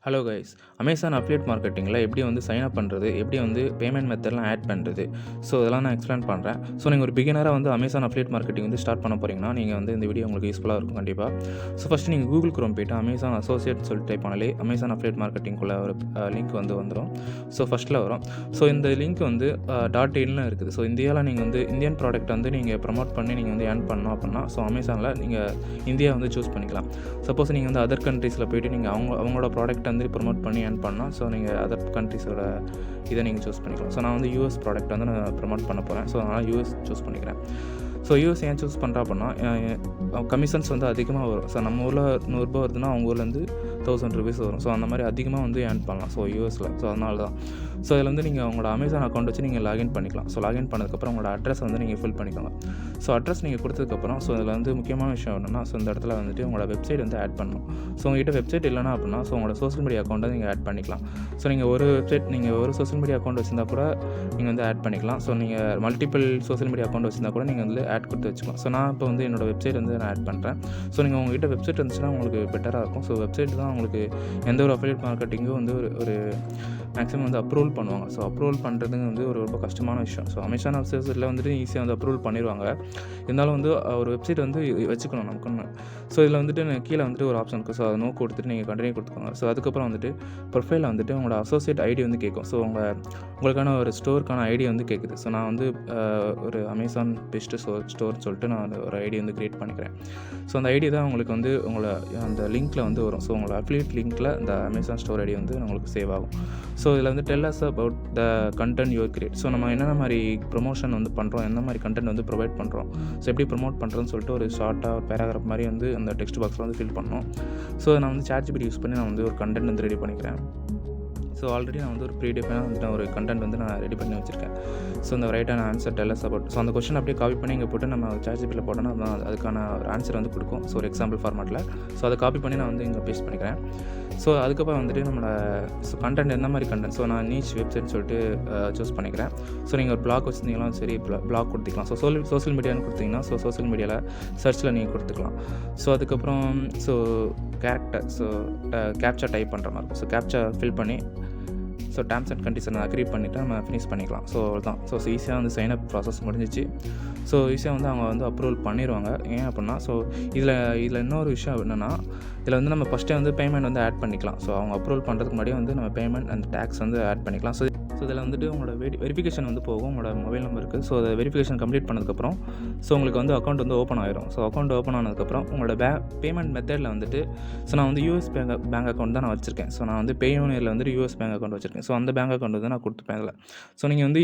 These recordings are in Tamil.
Hello guys. அமேசான் அஃபிலியேட் மார்க்கெட்டிங்கில எப்படி வந்து சைன் அப் பண்ணுறது, எப்படி வந்து பேமெண்ட் மெத்தட்லாம் ஆட் பண்ணுறது, ஸோ இதெல்லாம் நான் எக்ஸ்பிளைன் பண்ணுறேன். ஸோ நீங்கள் ஒரு பிகினராக வந்து அமேசான் அஃபிலியேட் மார்க்கெட்டிங் வந்து ஸ்டார்ட் பண்ண போகிறீங்கன்னா, நீங்கள் வந்து இந்த வீடியோ உங்களுக்கு யூஸ்ஃபுல்லாக இருக்கும் கண்டிப்பாக. ஸோ ஃபஸ்ட்டு நீங்கள் கூகுள் குரோம் போய்ட்டு அமேசான் அசோசியேட் சொல்லிட்டு டைப் பண்ணாலே அமேசான் அஃபிலியேட் மார்க்கெட்டிங்குள்ள ஒரு லிங்க் வந்து வந்துடும். ஸோ ஃபஸ்ட்டில் வரும். ஸோ இந்த லிங்க் வந்து .inல இருக்குது. ஸோ இந்தியாவில் நீங்கள் வந்து இந்தியன் ப்ராடக்ட் வந்து நீங்கள் ப்ரமோட் பண்ணி நீங்கள் வந்து ஏர்ன் பண்ணணும் அப்படின்னா, ஸோ அமேசானில் நீங்கள் இந்தியா வந்து சூஸ் பண்ணிக்கலாம். சப்போஸ் நீங்கள் வந்து அதர் கண்ட்ரீஸில் போய்ட்டு நீங்கள் அவங்களோட ப்ராடக்ட் வந்து ப்ரமோட் பண்ணி ஏர்ன் பண்ணால், ஸோ நீங்கள் அதர் கண்ட்ரீஸோட இதை நீங்கள் சூஸ் பண்ணிக்கலாம். ஸோ நான் வந்து யூஎஸ் ப்ராடக்ட் வந்து நான் ப்ரமோட் பண்ண போகிறேன். ஸோ அதனால் யூஎஸ் சூஸ் பண்ணிக்கிறேன். ஸோ யூஎஸ் ஏன் சூஸ் பண்ணுறா அப்படின்னா, கமிஷன்ஸ் வந்து அதிகமாக வரும். ஸோ நம்ம ஊரில் ₹100 வருதுன்னா அவங்க ஊர்லேருந்து ₹1000 வரும். ஸோ அந்த மாதிரி அதிகமாக வந்து ஏர்ன் பண்ணலாம். ஸோ யூஎஸில். ஸோ அதனால தான். ஸோ இதில் வந்து நீங்கள் உங்களோட அமேசான் அக்கௌண்ட் வச்சு நீங்கள் லாகின் பண்ணிக்கலாம். ஸோ லாகின் பண்ணதுக்கப்புறம் உங்களோட அட்ரஸ் வந்து நீங்கள் ஃபில் பண்ணிக்கோங்க. ஸோ அட்ரஸ் நீங்கள் கொடுத்ததுக்கப்புறம், ஸோ இதில் வந்து முக்கியமான விஷயம் என்னென்னா, ஸோ இந்த இடத்துல வந்துட்டு உங்களோட வெப்சைட் வந்து ஆட் பண்ணணும். ஸோ உங்கள்கிட்ட வெப்சைட் இல்லைனா அப்படின்னா, ஸோ உங்களோட சோஷியல் மீடியா அக்கௌண்ட்டை நீங்கள் ஆட் பண்ணிக்கலாம். ஸோ நீங்கள் ஒரு சோஷியல் மீடியா அக்கௌண்ட் வச்சிருந்தா கூட நீங்கள் வந்து ஆட் பண்ணிக்கலாம். ஸோ நீங்கள் மல்டிபிள் சோஷியல் மீடியா அக்கௌண்ட் வச்சிருந்தா கூட நீங்கள் வந்து ஆட் கொடுத்து வச்சுக்கலாம். ஸோ நான் இப்போ வந்து என்னோடய வெப்சைட் வந்து நான் ஆட் பண்ணுறேன். ஸோ நீங்கள் உங்கள்கிட்ட வெப்சைட் இருந்துச்சுன்னா உங்களுக்கு பெட்டராக இருக்கும். ஸோ வெப்சைட் தான் உங்களுக்கு எந்த ஒரு அஃபிலியேட் மார்க்கெட்டிங்கும் வந்து ஒரு மேக்ஸிமம் வந்து அப்ரூவல் பண்ணுவாங்க. ஸோ அப்ரூவல் பண்ணுறதுங்க வந்து ரொம்ப கஷ்டமான விஷயம். ஸோ அமேசான் வெப்சைட்டில் வந்துட்டு ஈஸியாக வந்து அப்ரூவல் பண்ணிடுவாங்க. இருந்தாலும் வந்து ஒரு வெப்சைட் வந்து வச்சுக்கணும் நமக்குன்னு. ஸோ இதில் வந்துட்டு கீழே வந்துட்டு ஒரு ஆப்ஷன் இருக்குது. ஸோ அதை கொடுத்துட்டு நீங்கள் கண்டினியூ கொடுத்துக்கோங்க. ஸோ அதுக்கப்புறம் வந்துட்டு ப்ரொஃபைலில் வந்துட்டு உங்களோட அசோசியேட் ஐடி வந்து கேட்கும். ஸோ உங்களுக்கான ஒரு ஸ்டோருக்கான ஐடி வந்து கேட்குது. ஸோ நான் வந்து ஒரு அமேசான் பெஸ்ட்டு ஸ்டோர்னு சொல்லிட்டு நான் ஒரு ஐடி வந்து க்ரியேட் பண்ணிக்கிறேன். ஸோ அந்த ஐடி தான் உங்களுக்கு வந்து உங்களை அந்த லிங்க்கில் வந்து வரும். ஸோ உங்களோட அஃபிலியேட் லிங்க்கில் இந்த அமேசான் ஸ்டோர் ஐடி வந்து உங்களுக்கு சேவ் ஆகும். ஸோ இதில் வந்து del us about the content you create. So நம்ம என்னென்ன மாதிரி ப்ரொமோஷன் வந்து பண்ணுறோம், என்ன மாதிரி கண்டென்ட் வந்து ப்ரொவைட் பண்ணுறோம், ஸோ எப்படி ப்ரொமோட் பண்ணுறோன்னு சொல்லிட்டு ஒரு ஷார்ட்டாக ஒரு பேராகிராஃப் மாதிரி வந்து அந்த டெக்ஸ்ட் பாக்ஸில் வந்து ஃபில் பண்ணணும். ஸோ நான் வந்து ChatGPT யூஸ் பண்ணி நான் வந்து ஒரு கண்டென்ட் வந்து ரெடி பண்ணிக்கிறேன். ஸோ ஆல்ரெடி நான் வந்து ஒரு ப்ரீடிஃபைனாக வந்துட்டு ஒரு கண்டென்ட் வந்து நான் ரெடி பண்ணி வச்சுருக்கேன். ஸோ இந்த ரைட்டான answer tell us about. So அந்த கொஸ்டின் அப்படியே காப்பி பண்ணி இங்கே போட்டு நம்ம ChatGPTல போட்டோன்னா அதுக்கான ஒரு ஆன்சர் வந்து கொடுக்கும். ஸோ ஒரு எக்ஸாம்பிள் ஃபார்மேட்டில். ஸோ அதை காப்பி பண்ணி நான் வந்து இங்கே பேஸ்ட் பண்ணிக்கிறேன். ஸோ அதுக்கப்புறம் வந்துட்டு கண்டென்ட் எந்த மாதிரி கண்டென்ட், ஸோ நான் நீச் வெப்சைட்னு சொல்லிட்டு சூஸ் பண்ணிக்கிறேன். ஸோ நீங்கள் ஒரு பிளாக் வச்சுருந்தீங்களாம் சரி, பிளாக் கொடுத்துக்கலாம். ஸோ சோஷியல் மீடியான்னு கொடுத்தீங்கன்னா, ஸோ சோஷியல் மீடியாவில் சர்ச்சில் நீங்கள் கொடுத்துக்கலாம். ஸோ அதுக்கப்புறம் கேரக்டர், கேப்சா டைப் பண்ணுற மாதிரி இருக்கும். ஸோ கேப்சா ஃபில் பண்ணி so terms and condition agri பண்ணிவிட்டு நம்ம ஃபினிஷ் பண்ணிக்கலாம். ஸோ அவ்வளோதான். ஸோ ஈஸியாக வந்து சைன் அப் ப்ராசஸ் முடிஞ்சிச்சு. ஸோ ஈஸியாக வந்து அவங்க வந்து அப்ரூவல் பண்ணிடுவாங்க. ஏன் அப்படின்னா, ஸோ இதில் இன்னொரு விஷயம் என்னென்னா, இதில் வந்து நம்ம ஃபஸ்ட்டே வந்து பேமெண்ட் வந்து ஆட் பண்ணிக்கலாம். ஸோ அவங்க அப்ரூவல் பண்ணுறதுக்கு முன்னாடியே வந்து நம்ம பேமெண்ட் அண்ட் டேக்ஸ் வந்து ஆட் பண்ணிக்கலாம். ஸோ இதில் வந்துட்டு உங்களோட வெரிஃபிகேஷன் வந்து போகும் உங்களோட மொபைல் நம்பருக்கு. ஸோ அதை வெரிஃபிகேஷன் கம்ப்ளீட் பண்ணதுக்கப்புறம் ஸோ உங்களுக்கு வந்து அக்கௌண்ட் வந்து ஓப்பன் ஆயிரும். ஸோ அக்கௌண்ட் ஓப்பன் ஆனதுக்கப்புறம் உங்களோட பேமெண்ட் மெத்தடில் வந்துட்டு, ஸோ நான் வந்து யூஎஸ் பேங்க் அக்கௌண்ட் தான் நான் வச்சுருக்கேன். ஸோ நான் வந்து பேயூனியரில் வந்துட்டு யூஎஸ் பேங்க் அக்கௌண்ட் வச்சுருக்கேன். ஸோ அந்த பேங்க் அக்கௌண்ட் வந்து நான் கொடுத்துப்பேன் இதில். ஸோ நீங்கள் வந்து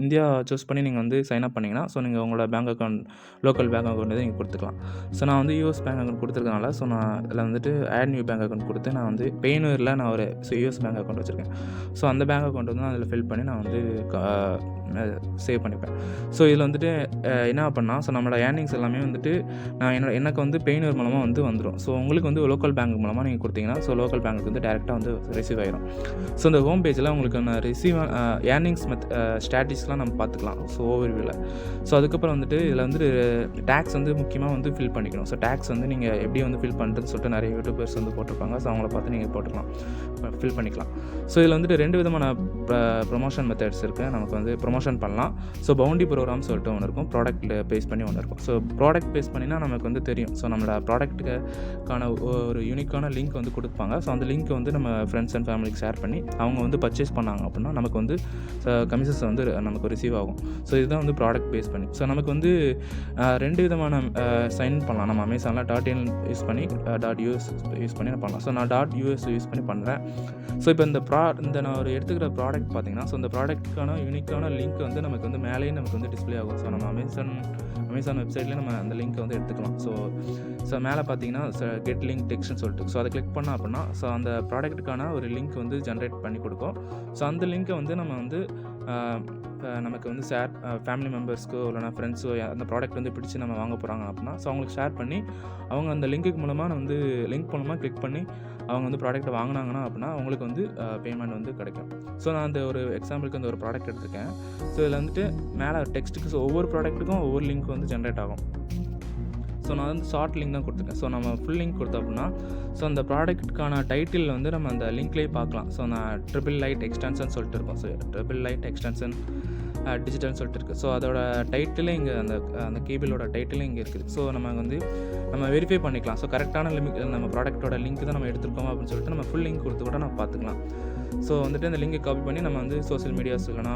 இந்தியா சூஸ் பண்ணி நீங்கள் வந்து சைன் அப் பண்ணிங்கன்னா, ஸோ நீங்கள் உங்களோட bank account, local bank account வந்து நீங்கள் கொடுத்துக்கலாம். ஸோ நான் வந்து யூஎஸ் பேங்க் அக்கௌண்ட் கொடுத்துருக்கனால, ஸோ நான் இதில் வந்துட்டு ஆட் நியூ பேங்க் அக்கௌண்ட் கொடுத்து நான் வந்து பேயூனியரில் நான் ஒரு யூஎஸ் பேங்க் அக்கௌண்ட் வச்சுருக்கேன். ஸோ அந்த பேங்க் அக்கௌண்ட் வந்து நான் அதில் ஃபில் பண்ணி நான் வந்து சேவ் பண்ணிப்பேன். ஸோ இதில் வந்துட்டு என்ன பண்ணால், ஸோ நம்மளோட ஏர்னிங்ஸ் எல்லாமே வந்துட்டு எனக்கு வந்து பேயூனியர் மூலமாக வந்து வந்துடும். ஸோ உங்களுக்கு வந்து லோக்கல் பேங்க் மூலமாக நீங்கள் கொடுத்தீங்கன்னா, ஸோ லோக்கல் பேங்க்கு வந்து டேரெக்டாக வந்து ரிசீவ் ஆகிடும். ஸோ இந்த ஹோம் பேஜில் உங்களுக்கு ஏர்னிங்ஸ் ஸ்ட்ராட்டஜிஸ்லாம் நம்ம பார்த்துக்கலாம். ஸோ ஓவர்வியூவில். ஸோ அதுக்கப்புறம் வந்துட்டு இதில் வந்து டேக்ஸ் வந்து முக்கியமாக வந்து ஃபில் பண்ணிக்கணும். ஸோ டேக்ஸ் வந்து நீங்கள் எப்படி வந்து ஃபில் பண்ணுறதுன்னு சொல்லிட்டு நிறைய யூடியூபர்ஸ் வந்து போட்டிருப்பாங்க. ஸோ அவங்கள பார்த்து நீங்கள் ஃபில் பண்ணிக்கலாம். ஸோ இதில் வந்துட்டு 2 விதமான ப்ரொமோஷன் மெத்தட்ஸ் இருக்குது. நமக்கு வந்து ப்ரொமோஷன் பண்ணலாம். ஸோ பவுண்டி ப்ரோக்ராம் சொல்லிட்டு ஒன்று இருக்கும். ப்ராடக்ட் பேஸ் பண்ணி ஒன்று இருக்கும். ஸோ ப்ராடக்ட் பேஸ் பண்ணினா நமக்கு வந்து தெரியும். ஸோ நம்மளோட ப்ராடக்ட்டுக்கான ஒரு யூனிக்கான லிங்க் வந்து கொடுப்பாங்க. ஸோ அந்த லிங்க் வந்து நம்ம ஃப்ரெண்ட்ஸ் அண்ட் ஃபேமிலிக்கு ஷேர் பண்ணி அவங்க வந்து பர்ச்சேஸ் பண்ணாங்க அப்படின்னா நமக்கு வந்து கமிஷன்ஸ் வந்து நமக்கு ரிசீவ் ஆகும். ஸோ இதுதான் வந்து ப்ராடக்ட் பேஸ் பண்ணி. ஸோ நமக்கு வந்து 2 விதமான சைன் பண்ணலாம். நம்ம அமேசானில் .in யூஸ் பண்ணி .us யூஸ் பண்ணி பண்ணலாம். ஸோ நான் .us யூஸ் பண்ணி பண்ணுறேன். ஸோ இப்போ இந்த நான் ஒரு எடுத்துக்கிற ப்ராடக்ட் பார்த்தீங்கன்னா, ஸோ இந்த ப்ராடக்ட்டுக்கான யூனிக்கான லிங்க் வந்து நமக்கு வந்து மேலேயே நமக்கு வந்து டிஸ்பிளே ஆகும். ஸோ நம்ம அமேசான் வெப்சைட்லேயே நம்ம அந்த லிங்க்கை வந்து எடுத்துக்கலாம். ஸோ மேலே பார்த்தீங்கன்னா கெட் லிங்க் டெக்ஸ்ட்னு சொல்லிட்டு, ஸோ அதை கிளிக் பண்ணோம் அப்படின்னா, ஸோ அந்த ப்ராடக்ட்டுக்கான ஒரு லிங்க் வந்து ஜென்ரேட் பண்ணி கொடுக்கும். ஸோ அந்த லிங்க்கை வந்து நம்ம வந்து நமக்கு வந்து ஃபேமிலி மெம்பர்ஸ்க்கோ இல்லைனா ஃப்ரெண்ட்ஸோ அந்த ப்ராடக்ட் வந்து பிடிச்சி நம்ம வாங்க போகிறாங்க அப்படின்னா, ஸோ அவங்களுக்கு ஷேர் பண்ணி அவங்க அந்த லிங்க் மூலமாக கிளிக் பண்ணி அவங்க வந்து ப்ராடக்ட்டை வாங்கினாங்கன்னா அப்படின்னா அவங்களுக்கு வந்து பேமெண்ட் வந்து கிடைக்கும். ஸோ நான் அந்த ஒரு எக்ஸாம்பிளுக்கு அந்த ஒரு ப்ராடக்ட் எடுத்துருக்கேன். ஸோ இதில் வந்துட்டு மேலே டெக்ஸ்ட்டுக்கு, ஸோ ஒவ்வொரு ப்ராடக்ட்டுக்கும் ஒவ்வொரு லிங்க் வந்து ஜென்ரேட் ஆகும். ஸோ நான் வந்து ஷார்ட் லிங்க் தான் கொடுத்துருக்கேன். ஸோ நம்ம ஃபுல் லிங்க் கொடுத்தோம் அப்படின்னா ஸோ அந்த ப்ராடக்ட்டுக்கான டைட்டில் வந்து நம்ம அந்த லிங்க்லேயே பார்க்கலாம். ஸோ நான் ட்ரிபிள் லைட் எக்ஸ்டென்ஷன் சொல்லிட்டு இருக்கோம். ஸோ ட்ரிபிள் லைட் எக்ஸ்டென்ஷன் டிஜிட்டல்னு சொல்லிட்டு இருக்குது. ஸோ அதோட டைட்டிலே இங்கே அந்த கேபிளோட டைட்டிலும் இங்கே இருக்குது. ஸோ நம்ம வந்து நம்ம வெரிஃபை பண்ணிக்கலாம். ஸோ கரெக்டான நம்ம ப்ராடக்ட்டோட லிங்க் தான் நம்ம எடுத்துருக்கோமா அப்படின்னு சொல்லிட்டு நம்ம ஃபுல் லிங்க் கொடுத்து கூட நம்ம பார்த்துக்கலாம். ஸோ வந்துட்டு அந்த லிங்கை காப்பி பண்ணி நம்ம வந்து சோஷியல் மீடியாஸ் இல்லைனா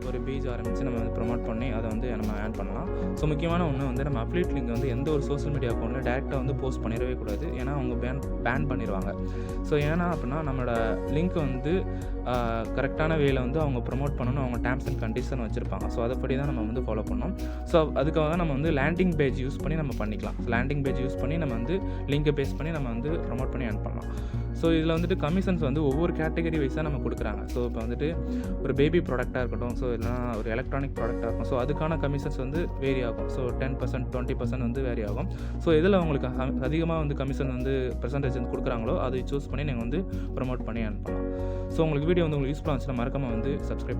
ஒரு பேஜ் ஆரம்பித்து நம்ம வந்து ப்ரொமோட் பண்ணி அதை வந்து நம்ம ஆட் பண்ணலாம். ஸோ முக்கியமான ஒன்று வந்து நம்ம அஃபிலியேட் லிங்க் வந்து எந்த ஒரு சோஷியல் மீடியா அக்கௌண்ட்டில் டேரெக்டாக வந்து போஸ்ட் பண்ணிடவே கூடாது. ஏன்னா அவங்க பேன் பண்ணிடுவாங்க. ஸோ ஏன்னா அப்படின்னா நம்மளோட லிங்க் வந்து கரெக்டான வேல வந்து அவங்க ப்ரொமோட் பண்ணணும். அவங்க டேர்ம்ஸ் அண்ட் கண்டிஷன் வச்சுருப்பாங்க. ஸோ அதைப்படி தான் நம்ம வந்து ஃபாலோ பண்ணணும். ஸோ அதுக்காக நம்ம வந்து லேண்டிங் பேஜ் யூஸ் பண்ணி நம்ம பண்ணிக்கலாம். லேண்டிங் பேஜ் யூஸ் பண்ணி நம்ம வந்து லிங்கை பேஸ் பண்ணி நம்ம வந்து ப்ரொமோட் பண்ணி ஆட் பண்ணலாம். ஸோ இதில் வந்துட்டு கமிஷன்ஸ் வந்து ஒவ்வொரு கேட்டகரி வைஸாக நம்ம கொடுக்குறாங்க. ஸோ இப்போ வந்துட்டு ஒரு பேபி ப்ராடக்டாக இருக்கட்டும், ஸோ இல்லைனா ஒரு எலக்ட்ரானிக் ப்ராடக்டாக இருக்கும். ஸோ அதுக்கான கமிஷன்ஸ் வந்து வேரி ஆகும். ஸோ 10%, 20% வந்து வேரி ஆகும். ஸோ இதில் உங்களுக்கு அதிகமாக வந்து கமிஷன் வந்து பெர்சன்டேஜ் வந்து கொடுக்குறாங்களோ அதை சூஸ் பண்ணி நீங்கள் வந்து ப்ரொமோட் பண்ணி ஆட் பண்ணலாம். ஸோ உங்களுக்கு வீடியோ வந்து உங்களுக்கு யூஸ்ஃபுல்லாக இருந்துச்சுன்னா மறக்காமல் வந்து சப்ஸ்கிரைப் பண்ணி